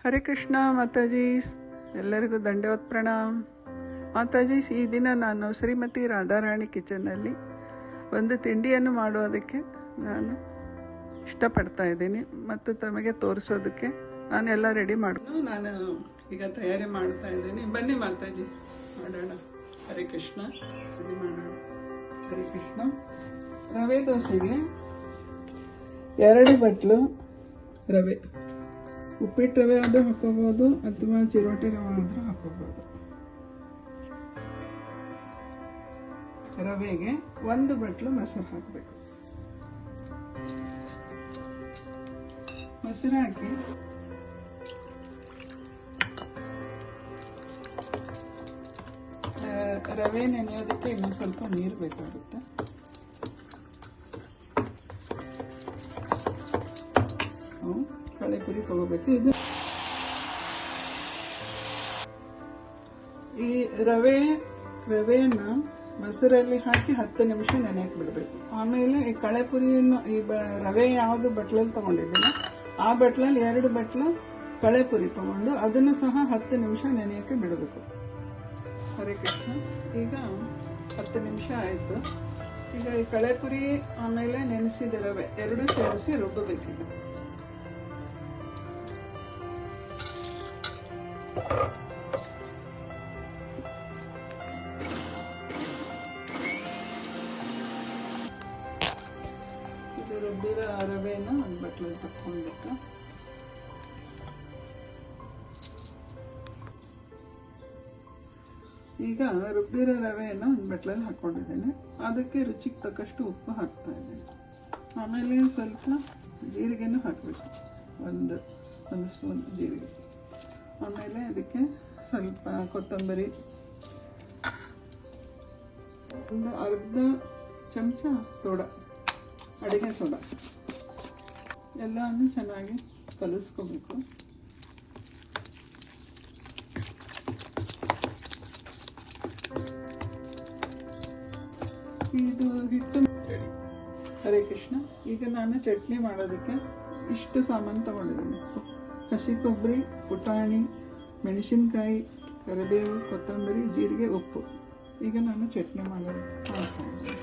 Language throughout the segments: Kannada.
ಹರೇ ಕೃಷ್ಣ ಮಾತಾಜಿ, ಎಲ್ಲರಿಗೂ ದಂಡವತ್ ಪ್ರಣಾಮ್. ಮಾತಾಜಿ, ಈ ದಿನ ನಾನು ಶ್ರೀಮತಿ ರಾಧಾರಾಣಿ ಕಿಚನ್ನಲ್ಲಿ ಒಂದು ತಿಂಡಿಯನ್ನು ಮಾಡೋದಕ್ಕೆ ನಾನು ಇಷ್ಟಪಡ್ತಾ ಇದ್ದೀನಿ ಮತ್ತು ತಮಗೆ ತೋರಿಸೋದಕ್ಕೆ ನಾನೆಲ್ಲ ರೆಡಿ ನಾನು ಈಗ ತಯಾರಿ ಮಾಡ್ತಾ ಇದ್ದೀನಿ. ಬನ್ನಿ ಮಾತಾಜಿ, ಮಾಡೋಣ. ಹರೇ ಕೃಷ್ಣ. ಮಾಡೋಣ. ಹರೇ ಕೃಷ್ಣ. ರವೆ ದೋಸೆಗೆ 2 ಬಟ್ಲು ರವೆ, ಉಪ್ಪಿಟ್ಟು ರವೆ ಆದರೂ ಹಾಕೋಬೋದು ಅಥವಾ ಚಿರೋಟಿ ರವೆ ಆದರೂ ಹಾಕೋಬೋದು. ರವೆಗೆ 1 ಬಟ್ಲು ಮೊಸರು ಹಾಕಬೇಕು. ಮೊಸರು ಹಾಕಿ ರವೆ ನೆನೆಯೋದಕ್ಕೆ ಇನ್ನೊಂದು ಸ್ವಲ್ಪ ನೀರು ಬೇಕಾಗುತ್ತೆ. ಕಳೆಪುರಿ ತಗೋಬೇಕು. ಇದು ಈ ರವೆಯನ್ನ ಮೊಸರಲ್ಲಿ ಹಾಕಿ 10 ನಿಮಿಷ ನೆನೆಯಕ್ಕೆ ಬಿಡಬೇಕು. ಆಮೇಲೆ ಈ ಕಳೆಪುರಿಯನ್ನು ರವೆ ಯಾವುದು ಬಟ್ಲಲ್ಲಿ ತಗೊಂಡಿದ್ದೀನ ಆ ಬಟ್ಲಲ್ಲಿ 2 ಬಟ್ಲು ಕಳೆಪುರಿ ತಗೊಂಡು ಅದನ್ನು ಸಹ 10 ನಿಮಿಷ ನೆನೆಯಕ್ಕೆ ಬಿಡಬೇಕು. ಹರೇ ಕೃಷ್ಣ. ಈಗ 10 ನಿಮಿಷ ಆಯಿತು. ಈಗ ಈ ಕಳೆಪುರಿ ಆಮೇಲೆ ನೆನೆಸಿದ ರವೆ 2 ಸೇರಿಸಿ ರುಬ್ಬಬೇಕೀಗ. ಇದು ರುಬ್ಬಿರೋ ರವೆನ ಒಂದು ಬಟ್ಲಲ್ಲಿ ತಕ್ಕೊಂಡ್ಬಿಟ್ಟು ಈಗ ರುಬ್ಬಿರೋ ರವೆಯನ್ನು ಒಂದು ಬಟ್ಲಲ್ಲಿ ಹಾಕ್ಕೊಂಡಿದ್ದೇನೆ. ಅದಕ್ಕೆ ರುಚಿಗೆ ತಕ್ಕಷ್ಟು ಉಪ್ಪು ಹಾಕ್ತಾ ಇದ್ದೀನಿ. ಆಮೇಲೆ ಸ್ವಲ್ಪ ಜೀರಿಗೆನೂ ಹಾಕಬೇಕು, ಒಂದು ಸ್ಪೂನ್ ಜೀರಿಗೆ. ಆಮೇಲೆ ಅದಕ್ಕೆ ಸ್ವಲ್ಪ ಕೊತ್ತಂಬರಿ, ಒಂದು ಅರ್ಧ ಚಮಚ ಸೋಡಾ, ಅಡುಗೆ ಸೋಡಾ, ಎಲ್ಲವನ್ನು ಚೆನ್ನಾಗಿ ಕಲಿಸ್ಕೋಬೇಕು. ಇದು ಹಿಟ್ಟು. ಹರೇ ಕೃಷ್ಣ. ಈಗ ನಾನು ಚಟ್ನಿ ಮಾಡೋದಕ್ಕೆ ಇಷ್ಟು ಸಾಮಾನು ತಗೊಂಡಿದ್ದೀನಿ. ಹಸಿ ಕೊಬ್ಬರಿ, ಪುಟಾಣಿ, ಮೆಣಸಿನ್ಕಾಯಿ, ಕರಿಬೇವು, ಕೊತ್ತಂಬರಿ, ಜೀರಿಗೆ, ಉಪ್ಪು. ಈಗ ನಾನು ಚಟ್ನಿ ಮಾಡೋದು ಮಾಡ್ತಾ ಇದ್ದೀನಿ.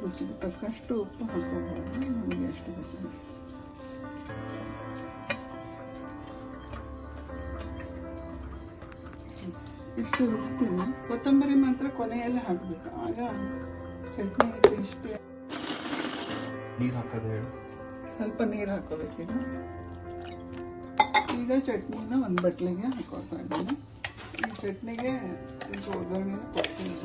ರುಚಿಗೆ ತಕ್ಕಷ್ಟು ಉಪ್ಪು ಹಾಕೋಬಹುದು, ನಮಗೆ ಎಷ್ಟು ಬೇಕು. ಇಷ್ಟು ರುಬ್ತೀನಿ. ಕೊತ್ತಂಬರಿ ಮಾತ್ರ ಕೊನೆಯಲ್ಲಿ ಹಾಕಬೇಕು, ಆಗ ಚಟ್ನಿ ಟೇಸ್ಟ್. ನೀರು ಹಾಕೋದು ಹೇಳಿ. ಸ್ವಲ್ಪ ನೀರು ಹಾಕೋಬೇಕೀಗ. ಈಗ ಚಟ್ನಿನ ಒಂದು ಬಟ್ಲಿಗೆ ಹಾಕೋತಾ ಇದ್ದೀನಿ. ಈ ಚಟ್ನಿಗೆ ಸ್ವಲ್ಪ ಒಗ್ಗರಣೆನ ಕೊಡ್ತೀನಿ.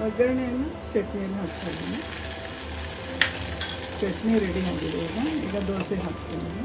ಒಗ್ಗರಣೆಯನ್ನು ಚಟ್ನಿಯನ್ನು ಹಾಕ್ತಾ ಇದ್ದೀನಿ. ಚಟ್ನಿ ರೆಡಿ ಆಗಿದೆ. ಈಗ ದೋಸೆ ಹಾಕ್ತೀನಿ.